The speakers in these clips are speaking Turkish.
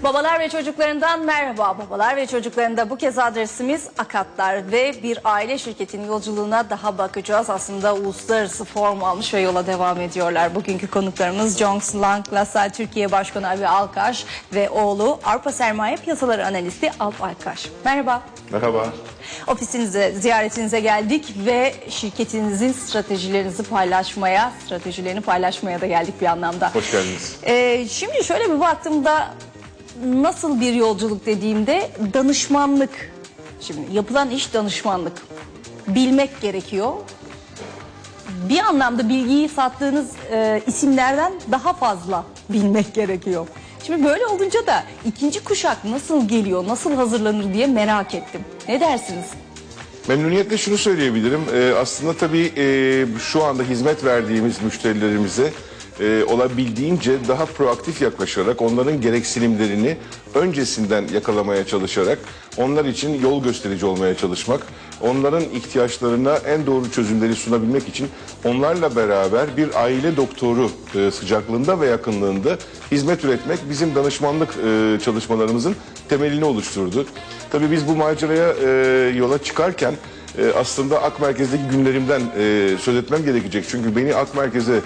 Babalar ve çocuklarından merhaba. Babalar ve çocuklarında bu kez adresimiz Akatlar ve bir aile şirketinin yolculuğuna daha bakacağız. Aslında uluslararası form almış ve yola devam ediyorlar. Bugünkü konuklarımız Jones Lang LaSalle Türkiye Başkanı Avi Alkaş ve oğlu Avrupa Sermaye Piyasaları Analisti Alp Alkaş. Merhaba. Merhaba. Ofisinize, ziyaretinize geldik ve şirketinizin stratejilerini paylaşmaya da geldik bir anlamda. Hoş geldiniz. Şimdi şöyle bir baktığımda nasıl bir yolculuk dediğimde danışmanlık. Şimdi yapılan iş danışmanlık. Bilmek gerekiyor. Bir anlamda bilgiyi sattığınız isimlerden daha fazla bilmek gerekiyor. Şimdi böyle olunca da ikinci kuşak nasıl geliyor, nasıl hazırlanır diye merak ettim. Ne dersiniz? Memnuniyetle şunu söyleyebilirim. Aslında tabii şu anda hizmet verdiğimiz müşterilerimize olabildiğince daha proaktif yaklaşarak onların gereksinimlerini öncesinden yakalamaya çalışarak onlar için yol gösterici olmaya çalışmak, onların ihtiyaçlarına en doğru çözümleri sunabilmek için onlarla beraber bir aile doktoru sıcaklığında ve yakınlığında hizmet üretmek bizim danışmanlık çalışmalarımızın temelini oluşturdu. Tabii biz bu maceraya yola çıkarken aslında Ak Merkez'deki günlerimden söz etmem gerekecek. Çünkü beni Ak Merkez'e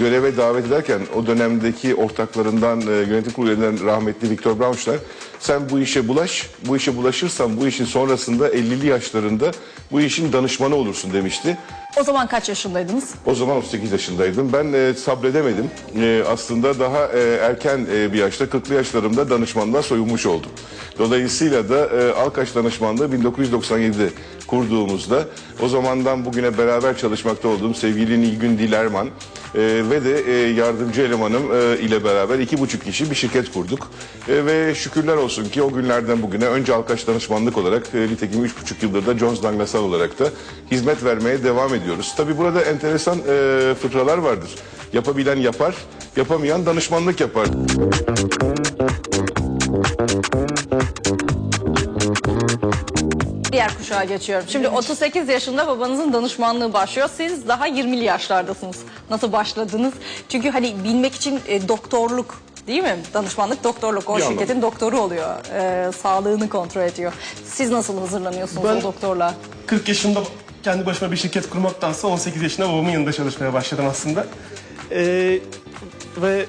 göreve davet ederken o dönemdeki ortaklarından, yönetim kurulu üyelerinden rahmetli Viktor Braunschweig, sen bu işe bulaş, bu işe bulaşırsan bu işin sonrasında 50'li yaşlarında bu işin danışmanı olursun demişti. O zaman kaç yaşındaydınız? O zaman 38 yaşındaydım. Ben sabredemedim. Aslında daha erken bir yaşta 40'lı yaşlarımda danışmanlığa soyunmuş oldum. Dolayısıyla da Alkaş Danışmanlığı 1997'de kurduğumuzda o zamandan bugüne beraber çalışmakta olduğum sevgili Nilgün Dilerman ve de yardımcı elemanım ile beraber 2,5 kişi bir şirket kurduk. Ve şükürler olsun ki o günlerden bugüne önce Alkaş Danışmanlık olarak nitekim 3,5 yıldır da Jones Lang LaSalle olarak da hizmet vermeye devam ediyoruz. Tabii burada enteresan fıkralar vardır. Yapabilen yapar, yapamayan danışmanlık yapar. Diğer kuşağa geçiyorum. Şimdi 38 yaşında babanızın danışmanlığı başlıyor. Siz daha 20'li yaşlardasınız. Nasıl başladınız? Çünkü hani bilmek için doktorluk değil mi? Danışmanlık doktorluk. O şirketin doktoru oluyor. Sağlığını kontrol ediyor. Siz nasıl hazırlanıyorsunuz o doktorla? 40 yaşında kendi başıma bir şirket kurmaktansa 18 yaşında babamın yanında çalışmaya başladım aslında. Ve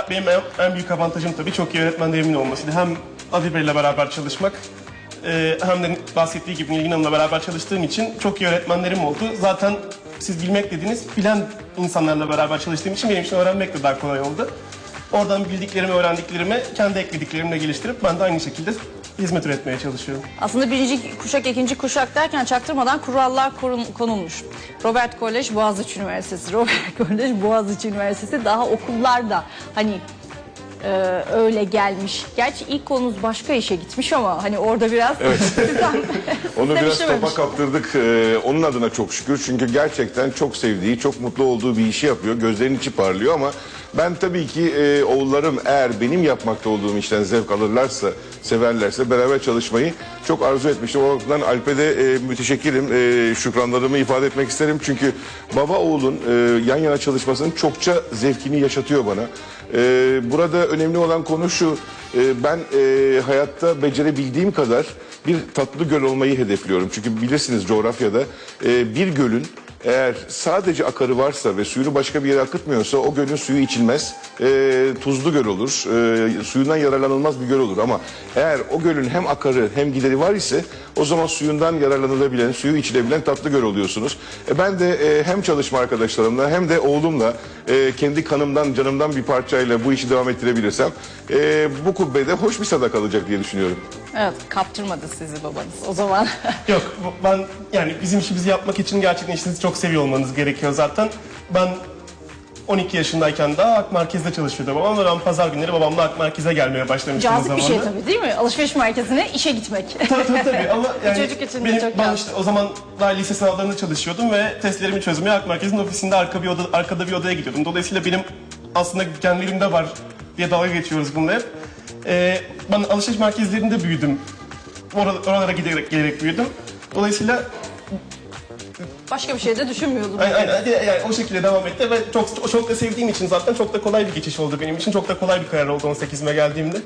benim en büyük avantajım tabii çok iyi öğretmenlerimin olmasıydı. Hem Avi Bey'le beraber çalışmak hem de bahsettiği gibi Nilgün Hanım'la beraber çalıştığım için çok iyi öğretmenlerim oldu. Zaten siz bilmek dediğiniz bilen insanlarla beraber çalıştığım için benim için öğrenmek de daha kolay oldu. Oradan bildiklerimi, öğrendiklerimi kendi eklediklerimle geliştirip ben de aynı şekilde hizmet üretmeye çalışıyorum. Aslında birinci kuşak, ikinci kuşak derken çaktırmadan kurallar konulmuş. Robert Kolej Boğaziçi Üniversitesi, Robert Kolej Boğaziçi Üniversitesi daha okullarda hani öyle gelmiş. Gerçi ilk konumuz başka işe gitmiş ama hani orada biraz... Evet. Onu biraz topa kaptırdık. Onun adına çok şükür. Çünkü gerçekten çok sevdiği, çok mutlu olduğu bir işi yapıyor. Gözlerinin içi parlıyor ama ben tabii ki oğullarım eğer benim yapmakta olduğum işten zevk alırlarsa, severlerse beraber çalışmayı çok arzu etmiştim. O bakımdan Alp'e de müteşekkirim. Şükranlarımı ifade etmek isterim. Çünkü baba oğulun yan yana çalışmasının çokça zevkini yaşatıyor bana. Burada önemli olan konu şu, ben hayatta becerebildiğim kadar bir tatlı göl olmayı hedefliyorum. Çünkü bilirsiniz coğrafyada bir gölün eğer sadece akarı varsa ve suyunu başka bir yere akıtmıyorsa o gölün suyu içilmez, tuzlu göl olur, suyundan yararlanılmaz bir göl olur. Ama eğer o gölün hem akarı hem gideri var ise o zaman suyundan yararlanılabilen, suyu içilebilen tatlı göl oluyorsunuz. Ben de hem çalışma arkadaşlarımla hem de oğlumla kendi kanımdan, canımdan bir parçayla bu işi devam ettirebilirsem bu kubbede hoş bir sada kalacak diye düşünüyorum. Evet, kaptırmadı sizi babanız o zaman. Yok, ben yani bizim işimizi yapmak için gerçekten işinizi çok seviyor olmanız gerekiyor zaten. Ben 12 yaşındayken daha Ak Merkez'de çalışıyordum babam ve ben pazar günleri babamla Ak Merkez'e gelmeye başlamıştım o Cazip zaman. bir şey tabii değil mi? Alışveriş merkezine işe gitmek. Tabii ama yani Çocuk için de çok ben işte o zaman daha lise sınavlarında çalışıyordum ve testlerimi çözmeye Ak Merkez'in ofisinde arkada bir odaya gidiyordum. Dolayısıyla benim aslında genlerimde var diye dalga geçiyoruz bununla hep. Ben alışveriş merkezlerinde büyüdüm. Oralara giderek büyüdüm. Dolayısıyla Başka bir şey de düşünmüyordum. Aynen, yani o şekilde devam etti ve çok da sevdiğim için zaten çok da kolay bir geçiş oldu benim için. Çok da kolay bir karar oldu 18'ime geldiğimde.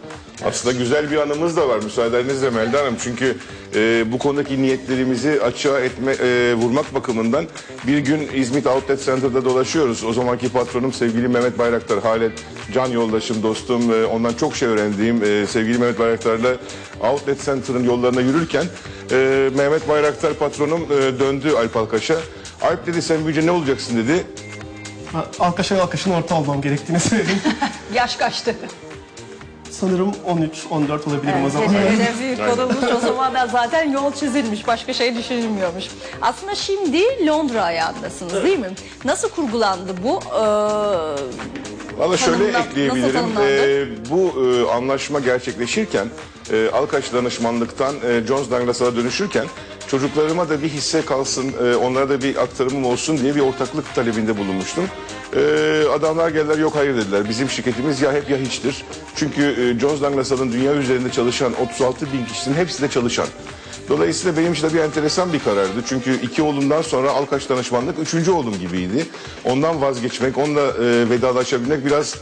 Aslında güzel bir anımız da var müsaadenizle Melda Hanım. Çünkü bu konudaki niyetlerimizi açığa vurmak bakımından bir gün İzmit Outlet Center'da dolaşıyoruz. O zamanki patronum sevgili Mehmet Bayraktar, halen can yoldaşım, dostum, ondan çok şey öğrendiğim sevgili Mehmet Bayraktar'la Outlet Center'ın yollarına yürürken Mehmet Bayraktar patronum döndü Alp Alkaş'a. Alp dedi, sen büyüyünce ne olacaksın dedi. Alkaş'ın orta olmam gerektiğini söyledim. Yaş kaçtı? Sanırım 13-14 olabilirim o zaman. Öyle büyük konulmuş o zaman da zaten yol çizilmiş, başka şey düşünülmüyormuş. Aslında şimdi Londra ayağındasınız değil mi? Nasıl kurgulandı bu? Valla şöyle Nasıl ekleyebilirim. tanımlandı? Bu anlaşma gerçekleşirken Alkaş danışmanlıktan Jones Douglas'a dönüşürken çocuklarıma da bir hisse kalsın, onlara da bir aktarımım olsun diye bir ortaklık talebinde bulunmuştum. Adamlar geldiler, yok hayır dediler. Bizim şirketimiz ya hep ya hiçtir. Çünkü Jones Douglas'ın dünya üzerinde çalışan 36 bin kişinin hepsi de çalışan. Dolayısıyla benim için de bir enteresan bir karardı. Çünkü 2 oğlumdan sonra Alkaş danışmanlık 3. oğlum gibiydi. Ondan vazgeçmek, onunla vedalaşabilmek biraz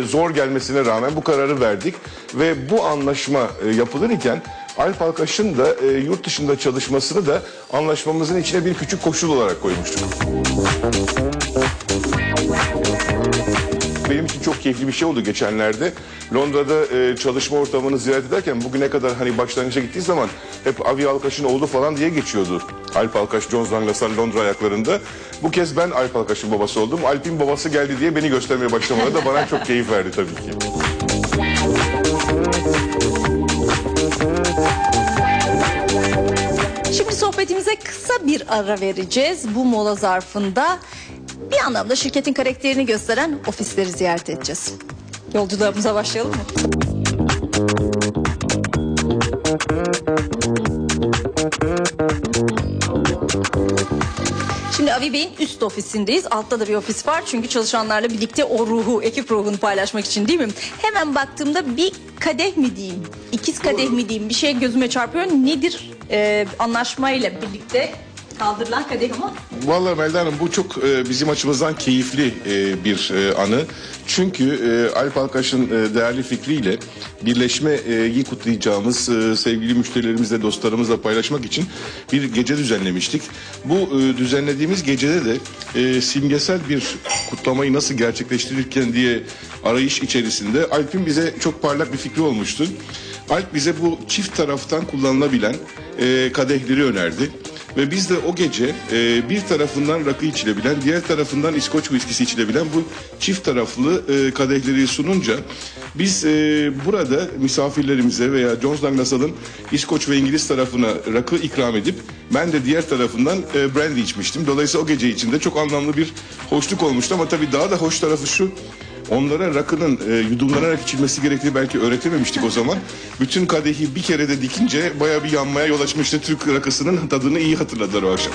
zor gelmesine rağmen bu kararı verdik. Ve bu anlaşma yapılırken Alp Alkaş'ın da yurt dışında çalışmasını da anlaşmamızın içine bir küçük koşul olarak koymuştuk. Benim için çok keyifli bir şey oldu geçenlerde. Londra'da çalışma ortamını ziyaret ederken bugüne kadar hani başlangıça gittiği zaman hep Avi Alkaş'ın oğlu falan diye geçiyordu. Alp Alkaş, Jones Douglas'ın Londra ayaklarında. Bu kez ben Alp Alkaş'ın babası oldum. Alp'in babası geldi diye beni göstermeye başlamaları da bana çok keyif verdi tabii ki. Şimdi sohbetimize kısa bir ara vereceğiz. Bu mola zarfında bir anlamda şirketin karakterini gösteren ofisleri ziyaret edeceğiz. Yolculuğumuza başlayalım mı? Şimdi Avi Bey'in üst ofisindeyiz. Altta da bir ofis var. Çünkü çalışanlarla birlikte o ruhu, ekip ruhunu paylaşmak için değil mi? Hemen baktığımda bir kadeh mi diyeyim, ikiz kadeh mi diyeyim bir şey gözüme çarpıyor. Nedir anlaşmayla birlikte kaldırılan kadeh ama? Vallahi Melda Hanım bu çok bizim açımızdan keyifli bir anı. Çünkü Alp Alkaş'ın değerli fikriyle birleşmeyi kutlayacağımız sevgili müşterilerimizle, dostlarımızla paylaşmak için bir gece düzenlemiştik. Bu düzenlediğimiz gecede de simgesel bir kutlamayı nasıl gerçekleştirirken diye arayış içerisinde Alp'in bize çok parlak bir fikri olmuştu. Alp bize bu çift taraftan kullanılabilen kadehleri önerdi. Ve biz de o gece bir tarafından rakı içilebilen, diğer tarafından İskoç viskisi içilebilen bu çift taraflı kadehleri sununca biz burada misafirlerimize veya Jones Douglas'ın İskoç ve İngiliz tarafına rakı ikram edip ben de diğer tarafından brandy içmiştim. Dolayısıyla o gece içinde çok anlamlı bir hoşluk olmuştu ama tabii daha da hoş tarafı şu. Onlara rakının yudumlanarak içilmesi gerektiği belki öğretememiştik o zaman. Bütün kadehi bir kere de dikince bayağı bir yanmaya yol açmıştı. Türk rakısının tadını iyi hatırladılar o akşam.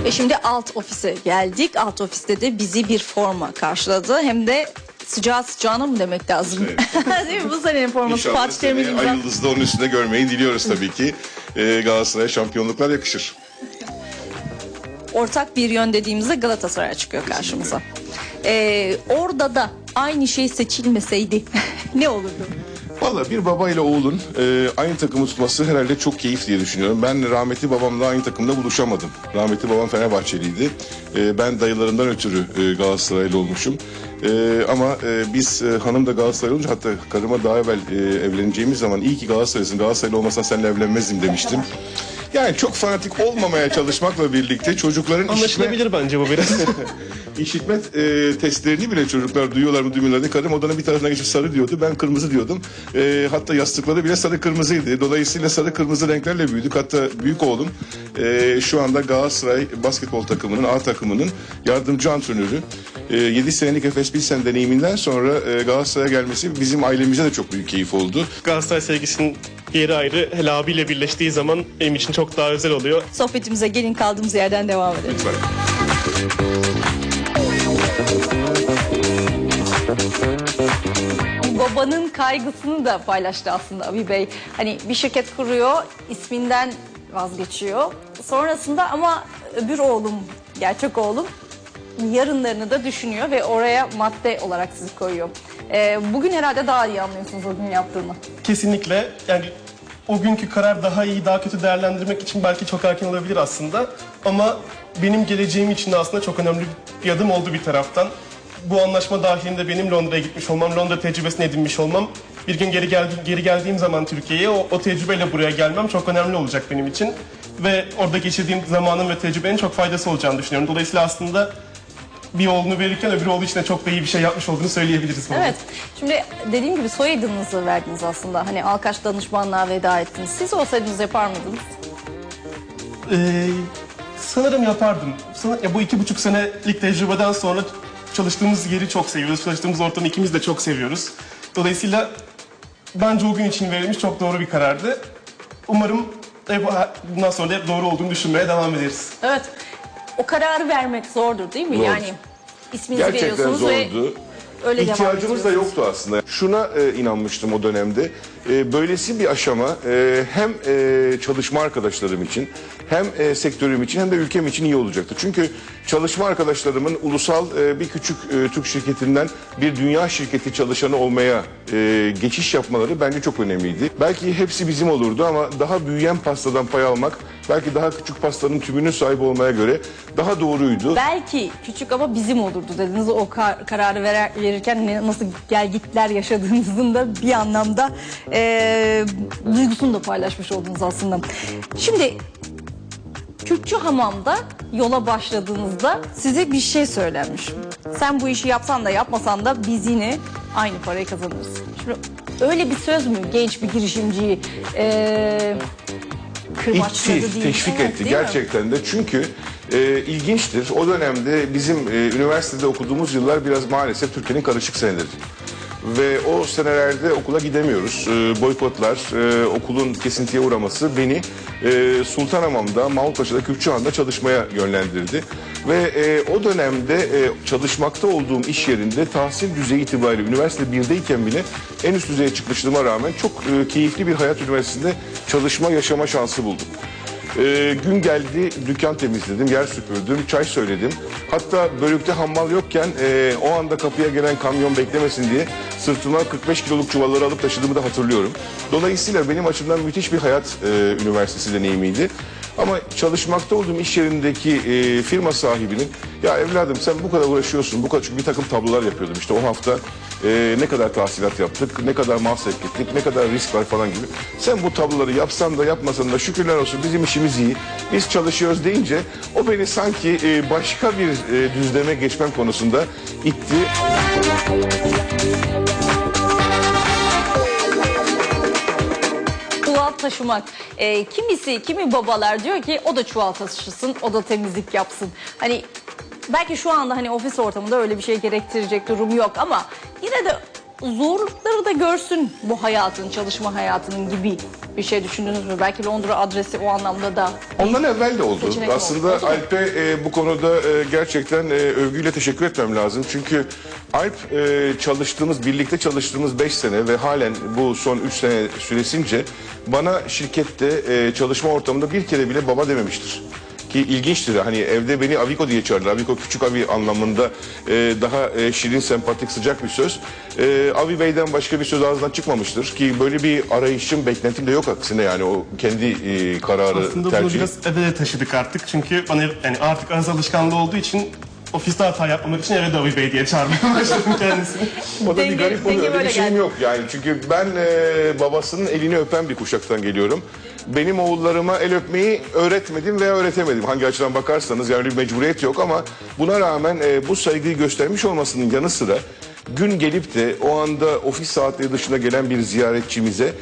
Ve şimdi alt ofise geldik. Alt ofiste de bizi bir forma karşıladı. Hem de sıcağı sıcağına mı demek lazım? Evet. Değil mi? Bu senenin forması İnşallah Fatih Terim'in seneye imza. Ay Yıldız'da onun üstünde görmeyi diliyoruz tabii ki. Galatasaray'a şampiyonluklar yakışır. Ortak bir yön dediğimizde Galatasaray çıkıyor karşımıza. Orada da aynı şey seçilmeseydi ne olurdu? Valla bir baba ile oğlun aynı takımı tutması herhalde çok keyif diye düşünüyorum. Ben rahmetli babamla aynı takımda buluşamadım. Rahmetli babam Fenerbahçeliydi. Ben dayılarımdan ötürü Galatasaraylı olmuşum. Ama biz hanım da Galatasaraylı olunca hatta karıma daha evvel evleneceğimiz zaman iyi ki Galatasaraylısın, Galatasaraylı olmasan seninle evlenmezdim demiştim. Yani çok fanatik olmamaya çalışmakla birlikte çocukların Anlaşılabilir bence bu biraz. İşitme testlerini bile çocuklar duyuyorlar mı duymuyorlar diye karım odanın bir tarafına geçip sarı diyordu. Ben kırmızı diyordum. Hatta yastıkları bile sarı kırmızıydı. Dolayısıyla sarı kırmızı renklerle büyüdük. Hatta büyük oğlum şu anda Galatasaray basketbol takımının A takımının yardımcı antrenörü. 7 senelik Efes Pilsen deneyiminden sonra Galatasaray'a gelmesi bizim ailemize de çok büyük keyif oldu. Galatasaray sevgisinin yeri ayrı. Hele abiyle birleştiği zaman benim için çok daha özel oluyor. Sohbetimize gelin kaldığımız yerden devam edelim. Lütfen. babanın kaygısını da paylaştı aslında Abi Bey. Hani bir şirket kuruyor, isminden vazgeçiyor. Sonrasında ama öbür oğlum, gerçek oğlum yarınlarını da düşünüyor ve oraya madde olarak sizi koyuyor. Bugün herhalde daha iyi anlıyorsunuz o gün yaptığını. Kesinlikle, yani o günkü karar daha iyi, daha kötü değerlendirmek için belki çok erken olabilir aslında. Ama benim geleceğim için de aslında çok önemli bir adım oldu bir taraftan. Bu anlaşma dahilinde benim Londra'ya gitmiş olmam, Londra tecrübesini edinmiş olmam, bir gün geri geldiğim zaman Türkiye'ye o tecrübeyle buraya gelmem çok önemli olacak benim için. Ve orada geçirdiğim zamanın ve tecrübenin çok faydası olacağını düşünüyorum. Dolayısıyla aslında bir oğlunu verirken öbür oğlu için de çok da iyi bir şey yapmış olduğunu söyleyebiliriz. Evet. Şimdi dediğim gibi soyadınızı verdiniz aslında. Hani Alkaş danışmanlığa veda ettiniz. Siz olsaydınız yapar mıydınız? Sanırım yapardım. Ya bu 2,5 senelik tecrübeden sonra çalıştığımız yeri çok seviyoruz. Çalıştığımız ortamı ikimiz de çok seviyoruz. Dolayısıyla bence o gün için verilmiş çok doğru bir karardı. Umarım bundan sonra da hep doğru olduğunu düşünmeye devam ederiz. Evet. O kararı vermek zordur değil mi? Zor. Yani isminizi Gerçekten veriyorsunuz zordu. ve öyle devam İhtiyacımız da ediyorsunuz. yoktu aslında. Şuna inanmıştım o dönemde. Böylesi bir aşama hem çalışma arkadaşlarım için hem sektörüm için hem de ülkem için iyi olacaktı. Çünkü çalışma arkadaşlarımın ulusal bir küçük Türk şirketinden bir dünya şirketi çalışanı olmaya geçiş yapmaları bence çok önemliydi. Belki hepsi bizim olurdu ama daha büyüyen pastadan pay almak belki daha küçük pastanın tümünün sahibi olmaya göre daha doğruydu. Belki küçük ama bizim olurdu dediniz. O kararı verirken nasıl gelgitler yaşadığınızın da bir anlamda duygusunu da paylaşmış oldunuz aslında. Şimdi Kürkçü Hamam'da yola başladığınızda size bir şey söylenmiş. Sen bu işi yapsan da yapmasan da biz yine aynı parayı kazanırız. Şimdi öyle bir söz mü genç bir girişimciyi kırbaçladı İtti, diyeyim. teşvik Evet, etti değil mi? gerçekten de çünkü ilginçtir. O dönemde bizim üniversitede okuduğumuz yıllar biraz maalesef Türkiye'nin karışık seneleri. Ve o senelerde okula gidemiyoruz. Boykotlar, okulun kesintiye uğraması beni Sultanhamam'da, Mahmutpaşa'da, Kürkçühan'da çalışmaya yönlendirdi. Ve o dönemde çalışmakta olduğum iş yerinde tahsil düzeyi itibariyle üniversite 1'deyken bile en üst düzeye çıkmışlığıma rağmen çok keyifli bir hayat üniversitesinde çalışma, yaşama şansı buldum. Gün geldi, dükkan temizledim, yer süpürdüm, çay söyledim. Hatta bölükte hammal yokken o anda kapıya gelen kamyon beklemesin diye sırtıma 45 kiloluk çuvalları alıp taşıdığımı da hatırlıyorum. Dolayısıyla benim açımdan müthiş bir hayat üniversitesi deneyimiydi. Ama çalışmakta olduğum iş yerindeki firma sahibinin ya evladım sen bu kadar uğraşıyorsun, bu kadar çünkü bir takım tablolar yapıyordum işte o hafta ne kadar tahsilat yaptık, ne kadar mal sevk ettik, ne kadar risk var falan gibi. Sen bu tabloları yapsan da yapmasan da şükürler olsun bizim işimiz iyi, biz çalışıyoruz deyince o beni sanki başka bir düzleme geçmem konusunda itti. Çuval taşımak. Kimi babalar diyor ki o da çuval taşısın, o da temizlik yapsın. Hani belki şu anda hani ofis ortamında öyle bir şey gerektirecek durum yok ama yine de zorlukları da görsün bu hayatın, çalışma hayatının gibi bir şey düşündünüz mü? Belki Londra adresi o anlamda da. Ondan evvel de oldu. Seçenek Aslında oldu mu? Alp'e bu konuda gerçekten övgüyle teşekkür etmem lazım. Çünkü Alp birlikte çalıştığımız 5 sene ve halen bu son 3 sene süresince bana şirkette çalışma ortamında bir kere bile baba dememiştir. Ki ilginçtir hani evde beni Aviko diye çağırırlar. Aviko küçük Avi anlamında daha şirin, sempatik, sıcak bir söz. Avi Bey'den başka bir söz ağzından çıkmamıştır. Ki böyle bir arayışım, beklentim de yok aksine yani o kendi kararı, Aslında bunu tercihi. biraz eve de taşıdık artık. Çünkü bana yani artık ağız alışkanlığı olduğu için ofiste hata yapmamak için eve Davi Bey diye çağırmaya başladım kendisini. O da Denge- bir garip oluyor. denge Öyle böyle bir şeyim geldi. yok yani. Çünkü ben babasının elini öpen bir kuşaktan geliyorum. Benim oğullarıma el öpmeyi öğretmedim veya öğretemedim. Hangi açıdan bakarsanız yani bir mecburiyet yok ama buna rağmen bu saygıyı göstermiş olmasının yanı sıra gün gelip de o anda ofis saatleri dışında gelen bir ziyaretçimize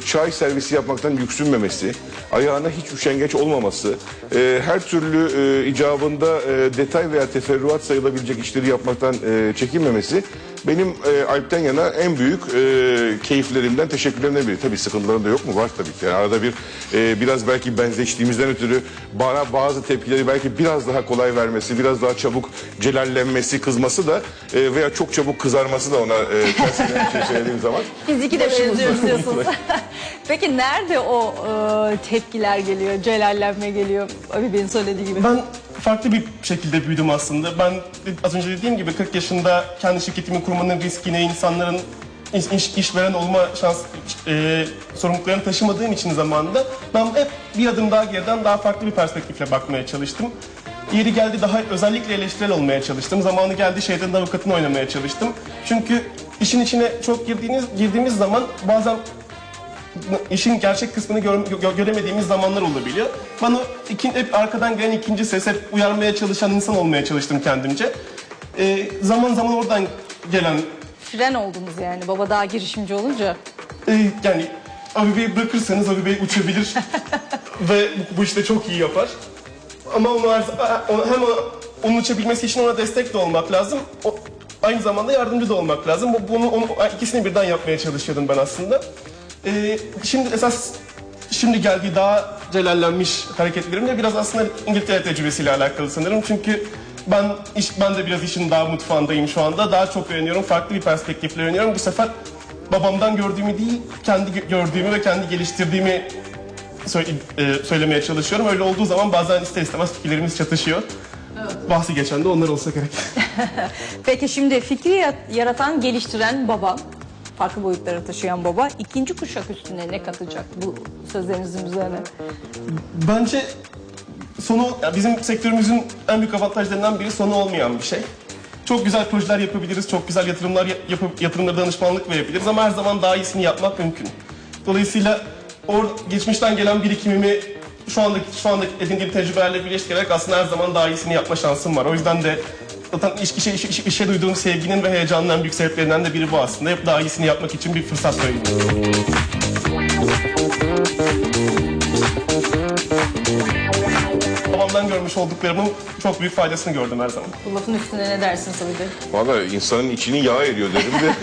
çay servisi yapmaktan yüksünmemesi, ayağına hiç üşengeç olmaması, her türlü icabında detay veya teferruat sayılabilecek işleri yapmaktan çekinmemesi benim Alp'ten yana en büyük keyiflerimden, teşekkürlerimden biri. Tabii sıkıntılarım da yok mu? Var tabii ki. Yani arada bir biraz belki benzeştiğimizden ötürü bana bazı tepkileri belki biraz daha kolay vermesi, biraz daha çabuk celallenmesi, kızması da veya çok çabuk kızarması da ona tersine bir şey söylediğim zaman. Fiziki de benziyoruz diyorsunuz. Peki nerede o tepkiler geliyor, celallenme geliyor? Abi benim söylediği gibi. Ben farklı bir şekilde büyüdüm aslında. Ben az önce dediğim gibi 40 yaşında kendi şirketimi kurmanın riskine, insanların işveren olma sorumluluklarını taşımadığım için zamanında ben hep bir adım daha geriden daha farklı bir perspektifle bakmaya çalıştım. Yeri geldi daha özellikle eleştirel olmaya çalıştım. Zamanı geldi şeytanın avukatını oynamaya çalıştım. Çünkü işin içine çok girdiğimiz zaman bazen işin gerçek kısmını göremediğimiz zamanlar olabiliyor. Bana hep arkadan gelen ikinci ses, hep uyarmaya çalışan insan olmaya çalıştım kendimce. Zaman zaman oradan gelen... Fren oldunuz yani baba daha girişimci olunca. Yani Abi Bey'i bırakırsanız Abi Bey uçabilir ve bu işte çok iyi yapar. Ama hem onun uçabilmesi için ona destek de olmak lazım. Aynı zamanda yardımcı da olmak lazım. İkisini birden yapmaya çalışıyordum ben aslında. Şimdi geldiği daha celallenmiş hareketlerimle biraz aslında İngiltere tecrübesiyle alakalı sanırım. Çünkü ben de biraz işin daha mutfağındayım şu anda. Daha çok öğreniyorum, farklı bir perspektifle öğreniyorum. Bu sefer babamdan gördüğümü değil, kendi gördüğümü ve kendi geliştirdiğimi söylemeye çalışıyorum. Öyle olduğu zaman bazen ister istemez fikirlerimiz çatışıyor. Bahsi geçen de onlar olsa gerek. Peki şimdi fikri yaratan, geliştiren baba, farklı boyutlara taşıyan baba, ikinci kuşak üstüne ne katacak bu sözlerinizin üzerine? Bence bizim sektörümüzün en büyük avantajlarından biri sonu olmayan bir şey. Çok güzel projeler yapabiliriz, çok güzel yatırımlara danışmanlık verebiliriz ama her zaman daha iyisini yapmak mümkün. Dolayısıyla geçmişten gelen birikimimi şu andaki edindiğim tecrübelerle birleştirerek aslında her zaman daha iyisini yapma şansım var. O yüzden de zaten işe duyduğum sevginin ve heyecanın en büyük sebeplerinden de biri bu aslında. Hep daha iyisini yapmak için bir fırsat söylüyorum. Babamdan görmüş olduklarımın çok büyük faydasını gördüm her zaman. Bu lafın üstüne ne dersin Sabi Bey? Valla insanın içini yağ eriyor dedim de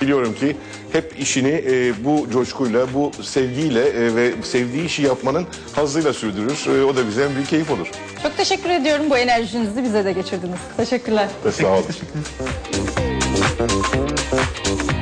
biliyorum ki hep işini bu coşkuyla, bu sevgiyle ve sevdiği işi yapmanın hazzıyla sürdürür. O da bize en büyük keyif olur. Çok teşekkür ediyorum, bu enerjinizi bize de geçirdiniz. Teşekkürler. Sağ olun. Teşekkür ederim.